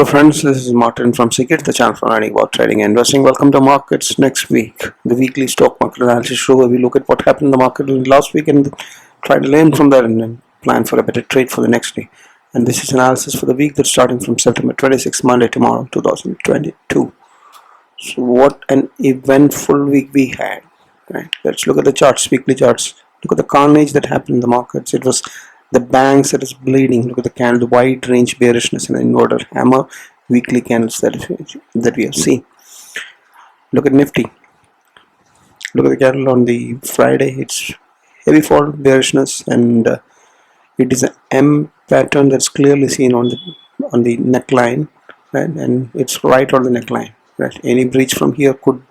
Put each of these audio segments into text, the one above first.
Hello friends, this is Martin from Sept, the channel for learning about trading and investing. Welcome to Markets Next Week, the weekly stock market analysis show where we look at what happened in the market last week and try to learn from that and then plan for a better trade for the next day. And this is analysis for the week that's starting from September 26th, Monday tomorrow, 2022. So what an eventful week we had. Right? Let's look at the charts, weekly charts. Look at the carnage that happened in the markets. It was the banks that is bleeding. Look at the candle, the wide range bearishness and inverted hammer weekly candles that we have seen. Look at Nifty. Look at the candle on the Friday. It's heavy fall bearishness, and it is an M pattern that's clearly seen on the neckline, right? And it's right on the neckline, right? Any breach from here could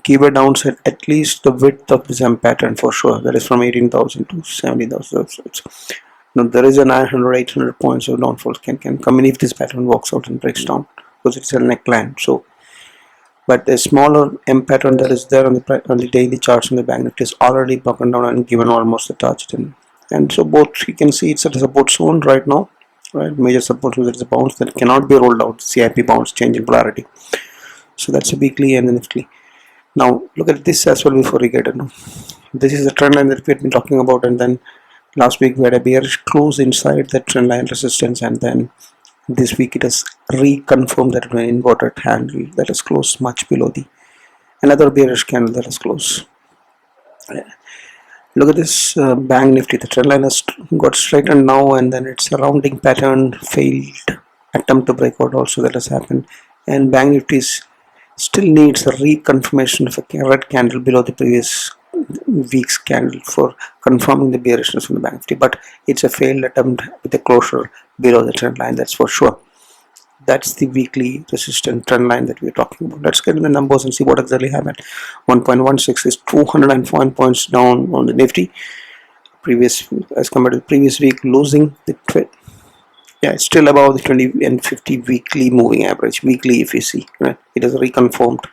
give a downside at least the width of this M pattern for sure. That is from 18,000 to 17,000. Now there is a 900, 800 points of downfall can come in if this pattern walks out and breaks down, because it's a neckline. So, but the smaller M pattern that is there on the daily charts on the Banknifty is already broken down and given almost the target. And so both you can see it's at a support zone right now, right? Major support zone, there is a bounce that cannot be rolled out. CIP bounce, change in polarity. So that's a weekly and the Nifty. Now look at this as well before we get it. This is the trend line that we have been talking about, and then last week we had a bearish close inside that trend line resistance, and then this week it has reconfirmed that an inverted handle that is closed much below the another bearish candle that is closed. Look at this Banknifty. The trend line has got straightened now, and then it's a rounding pattern, failed attempt to break out also that has happened, and Banknifty still needs a reconfirmation of a red candle below the previous week's candle for confirming the bearishness from the Banknifty, but it's a failed attempt with a closure below the trend line, that's for sure. That's the weekly resistant trend line that we're talking about. Let's get in the numbers and see what exactly happened. 1.16 is 204 points down on the Nifty previous as compared to the previous week, losing the trade. Yeah, it's still above the 20 and 50 weekly moving average. Weekly, if you see, right, it has reconfirmed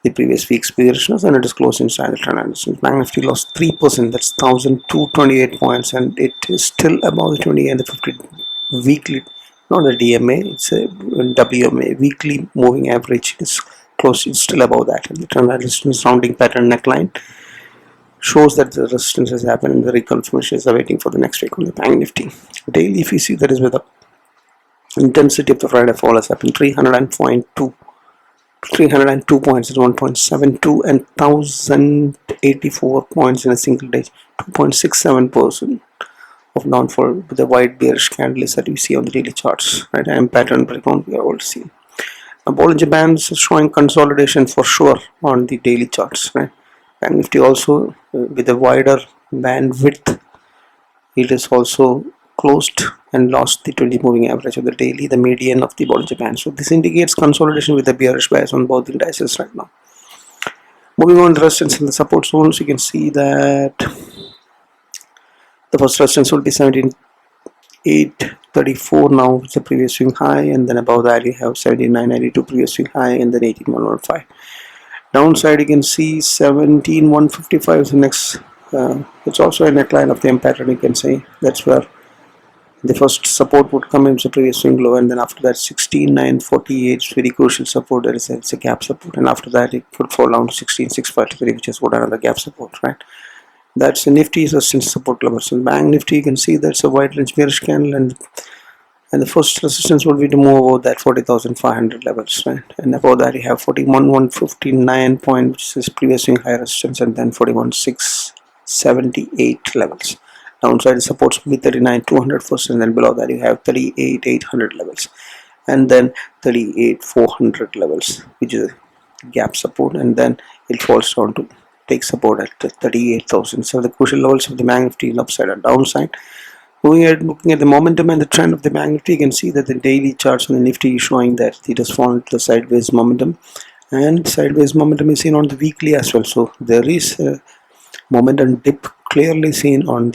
the previous week's bearishness, and it is close inside the trend line. Banknifty lost 3%. That's 1,228 points, and it is still above the 20 and the 50 weekly. Not the DMA, it's a WMA weekly moving average. Is close. It's still above that. And the trend line resistance rounding pattern neckline shows that the resistance has happened and the reconfirmation is awaiting for the next week on the Banknifty. Daily, if you see, that is where the intensity of the Friday fall has happened. 302 points is 1.72 and 1,084 points in a single day. 2.67% of downfall with the wide bearish candles that you see on the daily charts, right? And pattern breakdown we are all seeing. Now Bollinger Bands is showing consolidation for sure on the daily charts, right? And Nifty also with a wider bandwidth, it is also closed and lost the 20 moving average of the daily, the median of the Bollinger Band. So this indicates consolidation with a bearish bias on both indices right now. Moving on, the resistance and the support zones, you can see that the first resistance will be 17,834 now, it's the previous swing high, and then above that you have 17,992 previous swing high, and then 18,115. Downside you can see 17,155 is the next. It's also a neckline of the M pattern, you can say. That's where the first support would come in the previous swing low, and then after that 16,948 is very crucial support. That is it's a gap support, and after that it could fall down to 16,653, which is what another gap support, right? That's the Nifty resistance support levels. So Banknifty, you can see that's a wide range bearish candle, and the first resistance will be to move over that 40,500 levels, right? And above that you have 41,159 point, which is previous swing high resistance, and then 41,678 levels. Downside supports will be 39,200 first, and then below that you have 38,800 levels, and then 38,400 levels, which is a gap support, and then it falls down to take support at 38,000. So the crucial levels of the Banknifty upside and downside. Looking at the momentum and the trend of the Banknifty, you can see that the daily charts on the Nifty is showing that it has fallen to the sideways momentum, and sideways momentum is seen on the weekly as well. So there is a momentum dip clearly seen on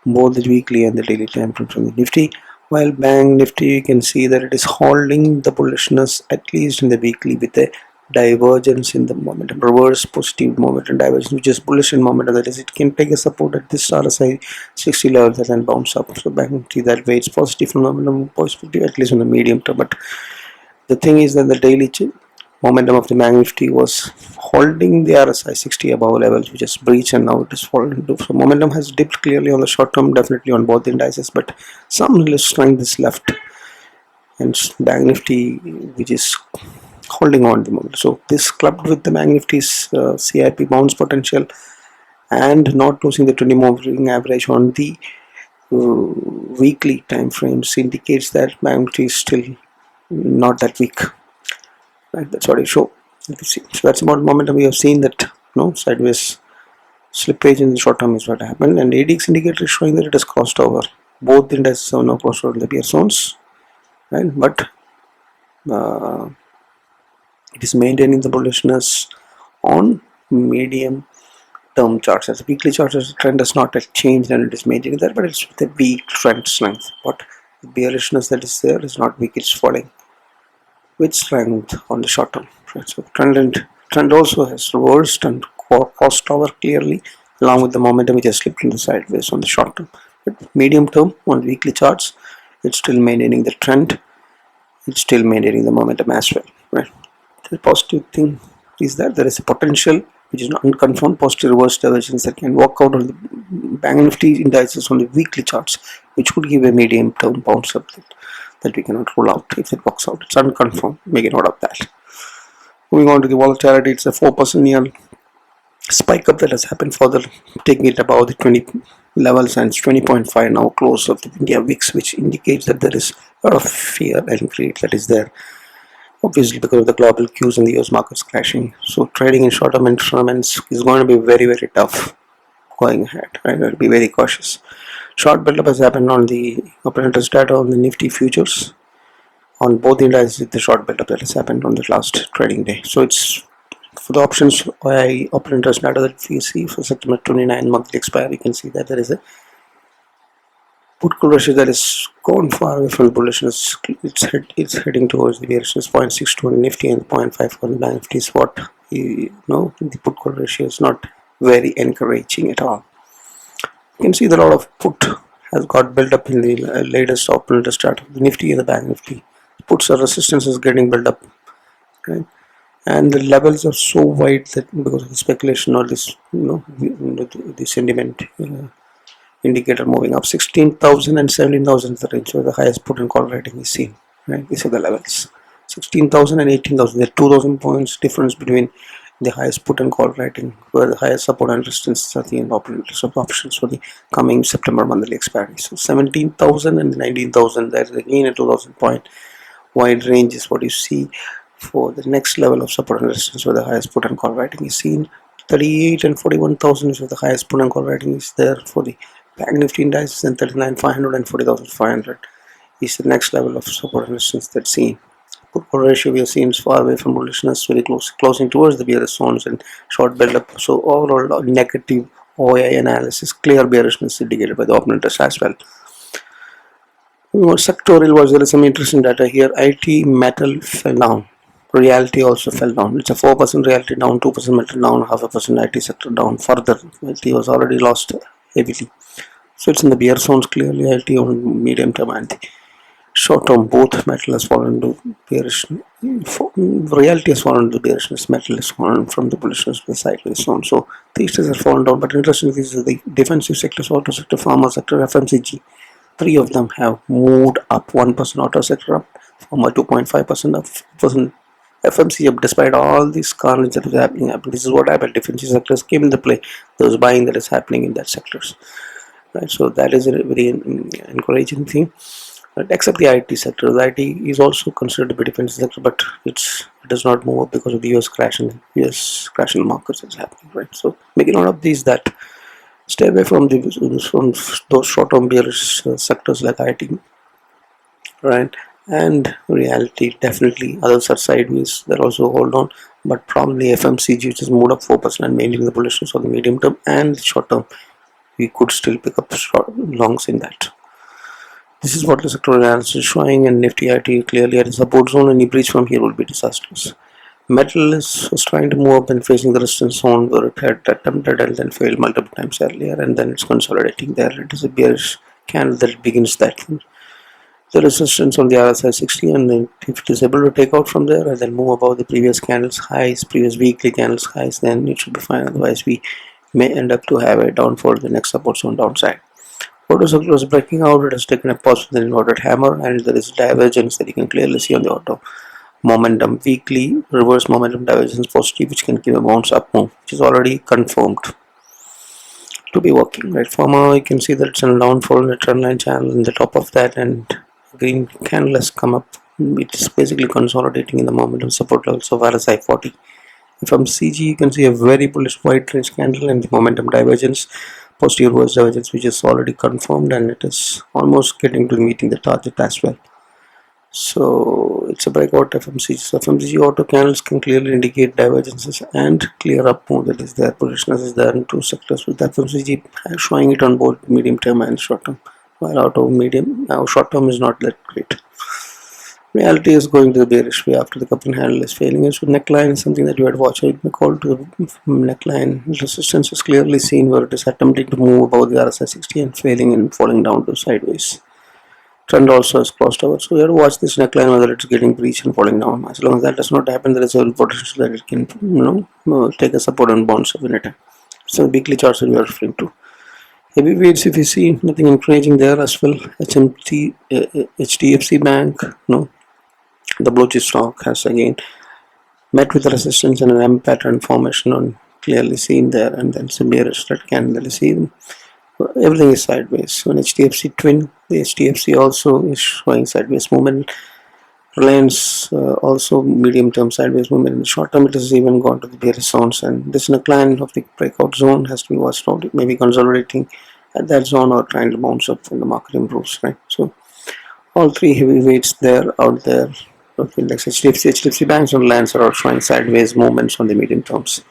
both the weekly and the daily time frame from the Nifty, while Banknifty you can see that it is holding the bullishness at least in the weekly with a divergence in the momentum, reverse positive momentum divergence, which is bullish in momentum. That is, it can take a support at this RSI 60 level and then bounce up. So Banknifty, that way it's positive from momentum, positive at least in the medium term. But the thing is that the daily momentum of the Banknifty was holding the RSI 60 above levels, which is breach, and now it is falling. So momentum has dipped clearly on the short term, definitely on both indices, but some strength is left, and Banknifty, which is holding on the moment. So this clubbed with the Banknifty's CIP bounce potential and not losing the 20 moving average on the weekly time frames indicates that Banknifty is still not that weak. Right, that's what I show. So that's about momentum. We have seen that sideways slippage in the short term is what happened, and ADX indicator is showing that it has crossed over. Both the indices have now crossed over the bear zones, right? But it is maintaining the bullishness on medium term charts. As a weekly chart, the trend has not yet changed and it is maintaining that, but it's with a weak trend strength. But the bearishness that is there is not weak, it's falling with strength on the short term. Right? So trend also has reversed and crossed over clearly, along with the momentum which has slipped in the sideways on the short term. But medium term on weekly charts, it's still maintaining the trend, it's still maintaining the momentum as well. Right? The positive thing is that there is a potential which is unconfirmed positive reverse divergence that can work out on the Banknifty indices on the weekly charts, which could give a medium term bounce up that we cannot rule out if it works out. It's unconfirmed. Make a note of that. Moving on to the volatility, it's a 4% near spike up that has happened further, taking it above the 20 levels, and it's 20.5 now close of the India VIX, which indicates that there is a lot of fear and greed that is there. Obviously, because of the global cues and the US markets crashing. So trading in short-term instruments is going to be very, very tough going ahead. Right? I'll be very cautious. Short build-up has happened on the open interest data on the Nifty futures. On both the indices, the short build-up that has happened on the last trading day. So it's for the options open interest data that we see for September 29 monthly expiry. You can see that there is a put call ratio that is gone far away from the bullishness. It's heading towards the bearishness. 0.62 on Nifty and 0.5 on the Banknifty is what the put call ratio is not very encouraging at all. You can see that a lot of put has got built up in the latest open interest chart of the Nifty and the Banknifty. Puts or resistance is getting built up, okay? And the levels are so wide that because of the speculation or this the sentiment indicator moving up, 16,000 and 17,000 is the range where the highest put and call rating is seen. Right, these are the levels. 16,000 and 18,000. There are 2,000 points difference between the highest put and call rating, where the highest support and resistance are the options for the coming September monthly expiry. So 17,000 and 19,000. There is again a 2,000 point wide range is what you see for the next level of support and resistance, where the highest put and call rating is seen. 38 and 41,000 is where the highest put and call rating is there for the Banknifty indices, and 39,500 and 40,500 is the next level of support and resistance that's seen. Put call ratio we have seen is far away from bullishness, very closing towards the bearish zones and short build up. So overall negative OI analysis, clear bearishness indicated by the open interest as well. Sectorial was there is some interesting data here. IT metal fell down. Reality also fell down. It's a 4% reality down, 2% metal down, 0.5% IT sector down. Further, IT was already lost heavily. So it's in the bear zones clearly. IT on medium term and the short term, both metal has fallen to bearish. Reality has fallen to bearishness. Metal has fallen from the bullishness to the sideways zone. So these have fallen down. But interestingly, these are the defensive sectors: auto sector, pharma sector, FMCG. 3 of them have moved up. 1% auto sector up, pharma 2.5% up, FMC up, despite all this carnage that is happening. This is what happened. Defensive sectors came into play. There was buying that is happening in that sectors. Right, so that is a very encouraging thing. Right, except the IT sector. The IT is also considered to be defensive sector, but it does not move up because of the US crash in the markets that's happening. Right, so making note of these that stay away from those short-term bearish sectors like IT. Right, and reality definitely. Others are sideways. They're also hold on, but probably FMCG, which has moved up 4% and maintaining the bullishness on the medium term and the short term, we could still pick up longs in that. This is what the sector analysis is showing, and Nifty IT clearly at the support zone. Any breach from here will be disastrous. Metal was trying to move up and facing the resistance zone where it had attempted and then failed multiple times earlier, and then it's consolidating there. It is a bearish candle that begins that the resistance on the RSI 60, and then if it is able to take out from there and then move above the previous candles highs, previous weekly candles highs, then it should be fine. Otherwise we may end up to have a downfall the next support zone downside. Auto circle was breaking out. It has taken a pause with an inverted hammer, and there is divergence that you can clearly see on the auto momentum weekly reverse momentum divergence positive, which can give a bounce up move, which is already confirmed to be working. Right, for now you can see that it's a downfall in the trend line channel in the top of that, and green candle has come up. It is basically consolidating in the momentum support levels of RSI 40. From CG you can see a very bullish white range candle and the momentum divergence, positive reverse divergence, which is already confirmed, and it is almost getting to meeting the target as well. So it's a breakout FMCG. So FMCG auto candles can clearly indicate divergences and clear up move that is there. Bullishness is there in two sectors, with FMCG showing it on both medium term and short term, while auto medium now short term is not that great. Reality is going to the bearish way after the cup and handle is failing. So neckline is something that you had watched. It may call to the neckline. Resistance is clearly seen where it is attempting to move above the RSI 60 and failing and falling down to sideways. Trend also has crossed over, so we have to watch this neckline whether it's getting breached and falling down. As long as that does not happen, there is a potential that it can, take a support and bounce up in a time. So weekly charts that we are referring to. Heavyweights, if you see, nothing encouraging there as well. HDFC Bank, the blue chip stock has again met with resistance and an M pattern formation on clearly seen there, and then some bearish that candle is seen. Everything is sideways. On HDFC twin, the HDFC also is showing sideways movement. Reliance also medium term sideways movement. In the short term it has even gone to the bearish zones, and this neckline of the breakout zone has to be watched out. It may be consolidating at that zone or trying to bounce up when the market improves, right? So all three heavyweights there out there, index HDFC banks and Reliance are all showing sideways movements on the medium terms.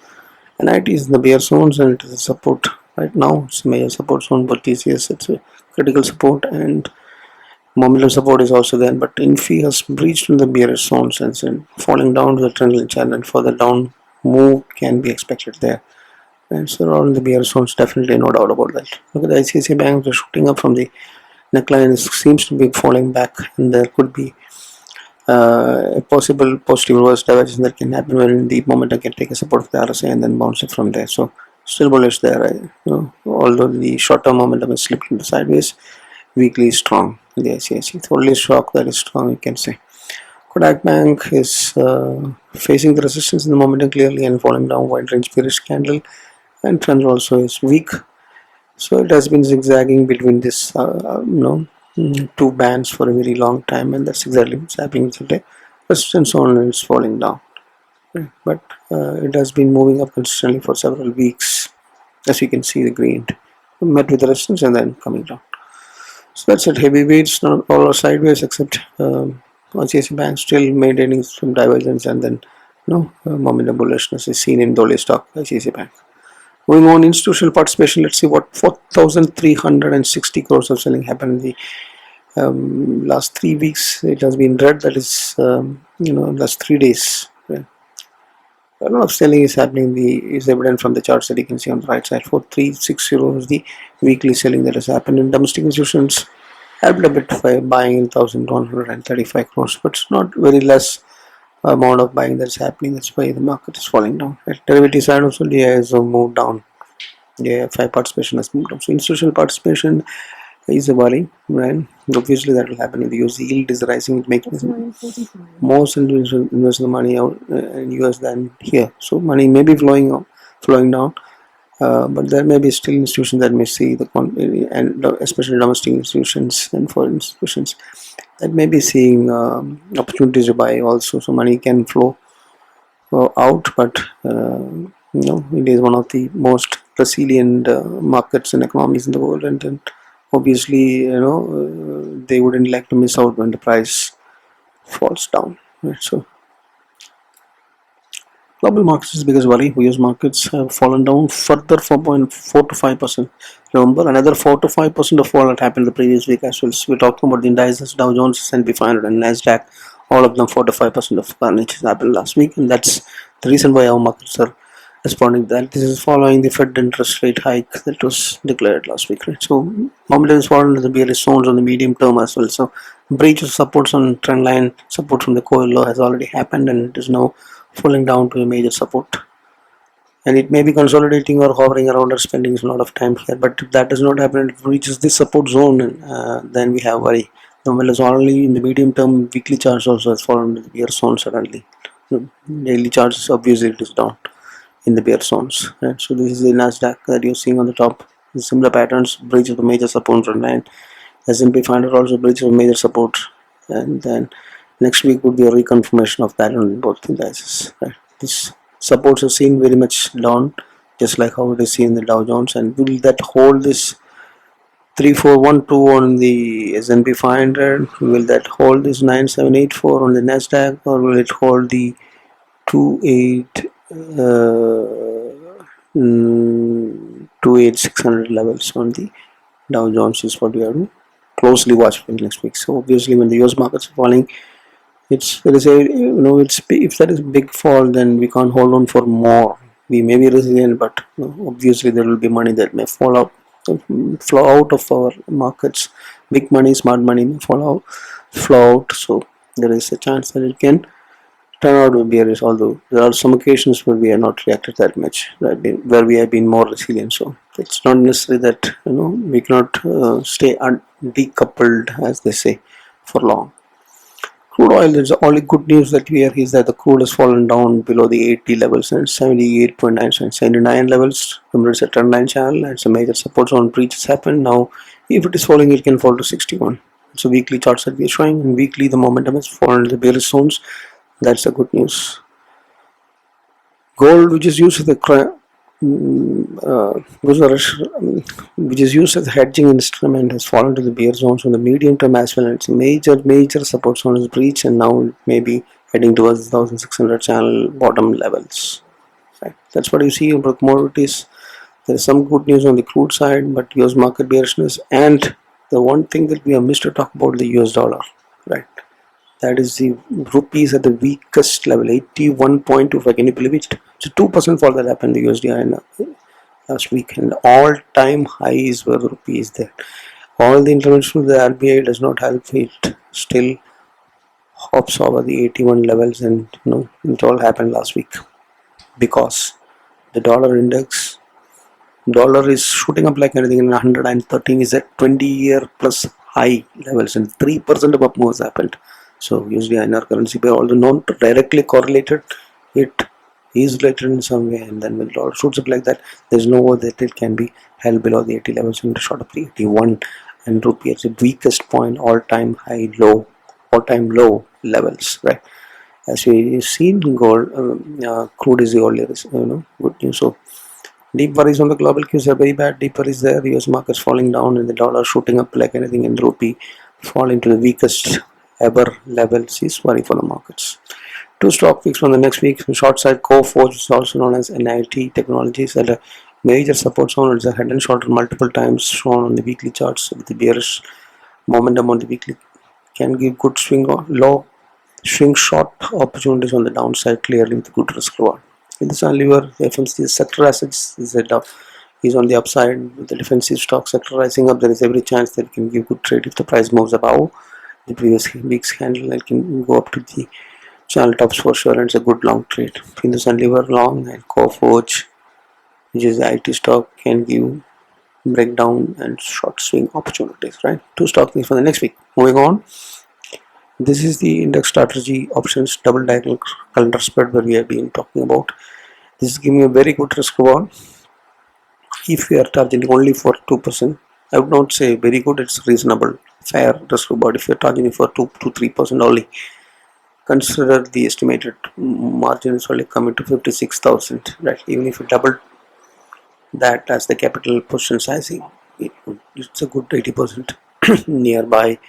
And IT is in the bear zones, and it is a support right now. It's a major support zone, but TCS it's a critical support, and momentum support is also there. But Infi has breached in the bearish zones and falling down to the trend line channel, and further down move can be expected there. And so all in the bearish zones, definitely no doubt about that. Look at the ICICI Bank, they're shooting up from the neckline. It seems to be falling back, and there could be a possible positive reverse divergence that can happen when the momentum can take a support of the RSI and then bounce it from there. So still bullish there, although the short-term momentum is slipping to sideways. Weekly is strong in the ICICI. It's only stock that is strong, you can say. Kodak Bank is facing the resistance in the momentum clearly and falling down wide range bearish candle, and trend also is weak. So it has been zigzagging between this two bands for a very long time, and that's exactly what's happening today. Resistance zone is falling down, but it has been moving up consistently for several weeks. As you can see, the green met with the resistance and then coming down. So that's it. Heavyweights all are sideways except ICICI Bank still maintaining some divergence, and then momentum bullishness is seen in Dole stock ICICI Bank. Moving on, institutional participation. Let's see what 4,360 crores of selling happened in the last 3 weeks. It has been red. That is, last 3 days. Right? A lot of selling is happening. Is evident from the charts that you can see on the right side. 4,360 is the weekly selling that has happened. In domestic institutions, helped a bit by buying in 1,135 crores, but it's not very less amount of buying that's happening. That's why the market is falling down. At derivative side also, DI has moved down. DI participation has moved down. So institutional participation is a worry, right? Obviously that will happen if the US yield is rising. It makes most individuals invest the money out in US than here. So money may be flowing down, but there may be still institutions that may see and especially domestic institutions and foreign institutions that may be seeing opportunities to buy also. So money can flow out, but it is one of the most resilient markets and economies in the world, and obviously they wouldn't like to miss out when the price falls down, right? So global markets is the biggest worry. US markets have fallen down further 4.4 to 5%. Remember, another 4 to 5% of fall had happened the previous week as well. So we're talking about the indices, Dow Jones, S&P 500 and Nasdaq all of them 4 to 5% of CARNAGE happened last week, and that's the reason why our markets are responding to that. This is following the Fed interest rate hike that was declared last week, right? So momentum is fallen to the bearish zones on the medium term as well. So breach of supports on trend line, support from the core low has already happened, and it is now falling down to a major support. And it may be consolidating or hovering around or spending a lot of time here, but if that does not happen, it reaches this support zone, then we have worry. The well as only in the medium term, weekly charts also has fallen to the bear zone suddenly. Daily charts obviously it is down in the bear zones, right? So this is the Nasdaq that you're seeing on the top. Similar patterns, breach of the major support trend line. S&P 500 also breach of major support, and then next week would be a reconfirmation of that on both indices, right? This supports are seen very much down, just like how it is seen in the Dow Jones. And will that hold this 3412 on the S&P 500? Will that hold this 9784 on the Nasdaq, or will it hold the 28600 levels on the Dow Jones? Is what we are to closely watch for next week. So obviously, when the US markets are falling, if that is big fall, then we can't hold on for more. We may be resilient, but obviously there will be money that may flow out of our markets. Big money, smart money may flow out. So there is a chance that it can turn out to be bearish. Although there are some occasions where we have not reacted that much, right, where we have been more resilient. So it's not necessary that we cannot stay decoupled, as they say, for long. Crude oil, there's only good news that we hear is that the crude has fallen down below the 80 levels and 78.9 79 levels. Remember, it's a trend line channel and some major support zone breaches happened. Now, if it is falling, it can fall to 61. So weekly charts that we are showing, and weekly the momentum has fallen to the bearish zones. That's the good news. Gold, which is used as the hedging instrument, has fallen to the bear zones on the medium term as well. It's a major support zone is breached, and now it may be heading towards the 1600 channel bottom levels. Right. That's what you see about commodities. There is some good news on the crude side, but US market bearishness, and the one thing that we have missed to talk about, the US dollar, right? That is the rupees at the weakest level, 81.25. Can you believe it? It's a 2% fall that happened in the USD last week, and all-time highs were the rupees there. All the intervention of the RBI does not help. It still hops over the 81 levels, and it all happened last week because the dollar index, dollar is shooting up like anything, and 113 is at 20-year plus high levels, and 3% of up moves happened. So usually INR currency pair, although not directly correlated, it is related in some way, and then when the dollar shoots up like that, there's no way that it can be held below the 80 levels and shot up the 81, and rupee at the weakest point, all-time low levels, right? As we've seen, gold, crude is the only good news. So deep worries on the global cues are very bad. Deep worries there. The US markets falling down and the dollar shooting up like anything, and rupee falling to the weakest ever levels is worry for the markets. Two stock picks from the next week. Short side, Coforge, is also known as NIT Technologies, at a major support zone. It's a head and shoulder multiple times shown on the weekly charts with the bearish momentum on the weekly. Can give good swing short opportunities on the downside, clearly with good risk reward. In the Sun Lever, the FMC sector assets is on the upside with the defensive stock sector rising up. There is every chance that it can give good trade if the price moves above the previous week's candle. It can go up to the channel tops for sure, and it's a good long trade. In the Sun Lever long, and Coforge, which is the IT stock, can give breakdown and short swing opportunities, right? Two stock picks for the next week. Moving on, this is the index strategy options double diagonal calendar spread where we have been talking about. This is giving a very good risk reward. If we are targeting only for 2%, I would not say very good, it's reasonable, fair risk reward. If you are targeting for 2 to 3% only, consider the estimated margin is only coming to 56,000, right? Even if you double that as the capital position sizing, it's a good 80% nearby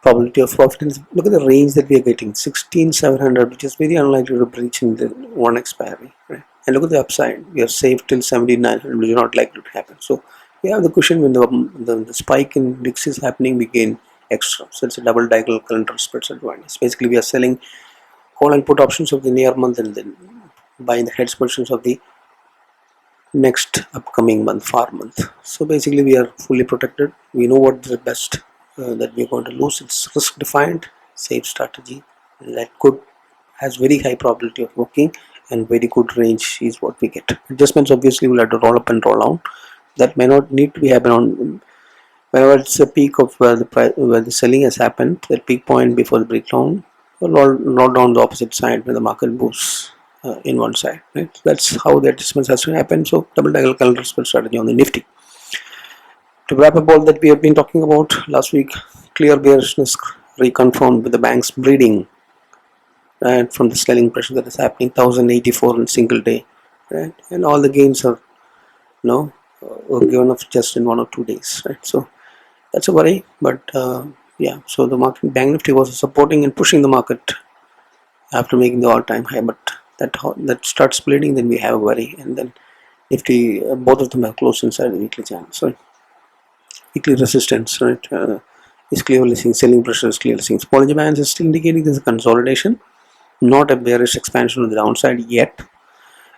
probability of profit. And look at the range that we are getting, 16,700, which is very unlikely to breach in the one expiry, right? And look at the upside, we are safe till 7,900, which is not likely to happen. So we have the cushion when the spike in VIX is happening, we gain extra. So it's a double diagonal calendar spreads advantage. Basically, we are selling call and put options of the near month and then buying the hedge positions of the next upcoming month, far month. So basically, we are fully protected. We know what is the best that we are going to lose. It's risk defined, safe strategy that could has very high probability of working, and very good range is what we get. Adjustments obviously will have to roll up and roll down. That may not need to be happen on whenever it's a peak of where the price, where the selling has happened, that peak point before the breakdown, or roll down the opposite side when the market boosts in one side. Right? That's how the adjustments has to happen. So double diagonal calendar spread strategy on the Nifty. To wrap up all that we have been talking about last week, clear bearishness reconfirmed with the banks bleeding, right, from the selling pressure that is happening, 1084 in a single day, right, and all the gains are were given up just in 1 or 2 days, right. So that's a worry, but yeah, so the market, Banknifty was supporting and pushing the market after making the all-time high, but that starts bleeding, then we have a worry, and then Nifty, both of them have closed inside the weekly channel. So weekly resistance, right, is clearly seeing selling pressure is clearly seeing. Bollinger Bands is still indicating there's a consolidation, not a bearish expansion on the downside yet.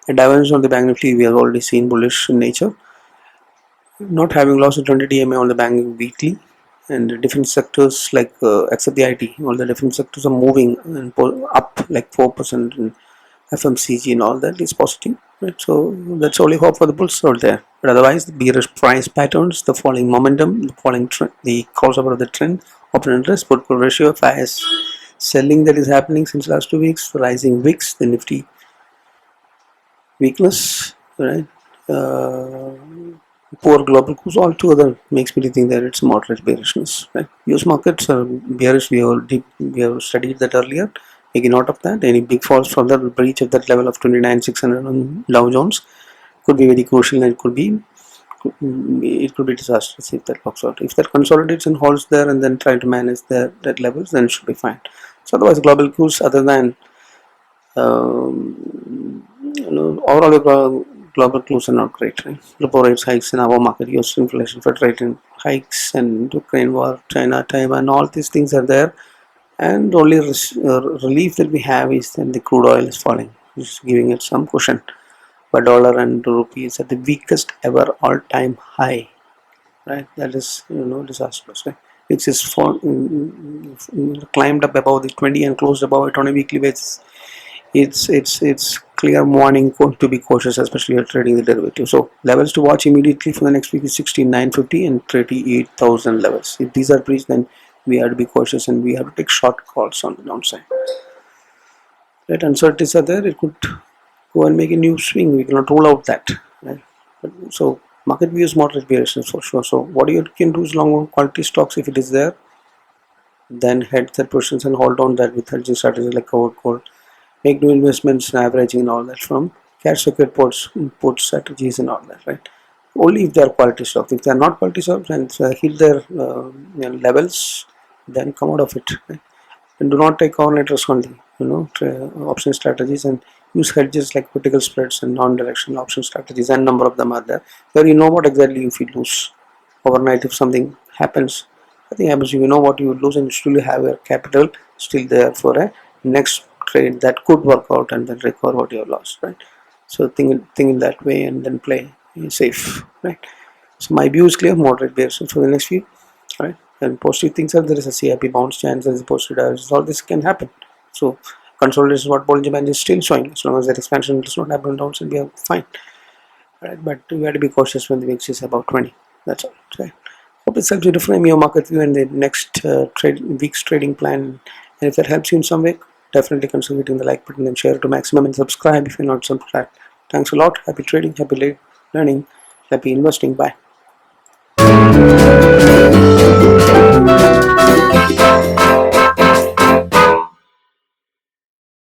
A divergence on the Bank Nifty we have already seen bullish in nature, not having lost the 20 DMA on the bank weekly, and the different sectors like except the IT, all the different sectors are moving and up like 4% in FMCG and all that is positive, right? So that's only hope for the bulls out there. But otherwise, the bearish price patterns, the falling momentum, the falling trend, the crossover of the trend, open interest, portfolio ratio, Fyers selling that is happening since last 2 weeks, rising wicks, the Nifty weakness, right? Poor global cues, all together makes me think that it's moderate bearishness, right? US markets are bearish. We have studied that earlier. Making note of that, any big falls from the breach of that level of 29,600 on Dow Jones could be very crucial, and it could be disastrous if that works out. If that consolidates and holds there and then try to manage that levels, then it should be fine. So otherwise, global cues other than overall global clues are not great, right? Repo rates hikes in our market, US inflation, Fed rate hikes, and Ukraine war, China, Taiwan, all these things are there. And only relief that we have is that the crude oil is falling, which is giving it some cushion. But dollar and rupee is at the weakest ever all-time high, right? That is disastrous, right? Which is climbed up above the 20 and closed above it on a weekly basis. It's clear warning to be cautious, especially if you're trading the derivative. So levels to watch immediately for the next week is 16,950 and 38,000 levels. If these are breached, then we have to be cautious and we have to take short calls on the downside. Right, uncertainties are there. It could go and make a new swing. We cannot rule out that. Right? So market views moderate bearishness for sure. So what you can do is long quality stocks if it is there. Then hedge that positions and hold on that with hedging strategies like covered call. Make new investments and averaging and all that from cash secured port strategies and all that, right? Only if they are quality stocks. If they are not quality stocks and hit their levels, then come out of it. Right? And do not take overnight risk on the option strategies, and use hedges like critical spreads and non-directional option strategies, and number of them are there where you know what exactly if you lose overnight. If something happens, you know what you will lose, and you still have your capital still there for a next trade that could work out and then recover what you have lost, right? So think in that way and then play safe, right? So my view is clear, moderate bears for the next week, right? And positive things are there is a CIP bounce chance, there is a positive divergence, all this can happen. So consolidation is what Bollinger Band is still showing. As long as that expansion does not happen down, we are fine, right? But we have to be cautious when the VIX is about 20. That's all, right? Hope this helps you to frame your market view and the next week's trading plan. And if that helps you in some way, definitely consider hitting the like button and share it to maximum, and subscribe if you're not subscribed. Thanks a lot. Happy trading, happy learning, happy investing. Bye.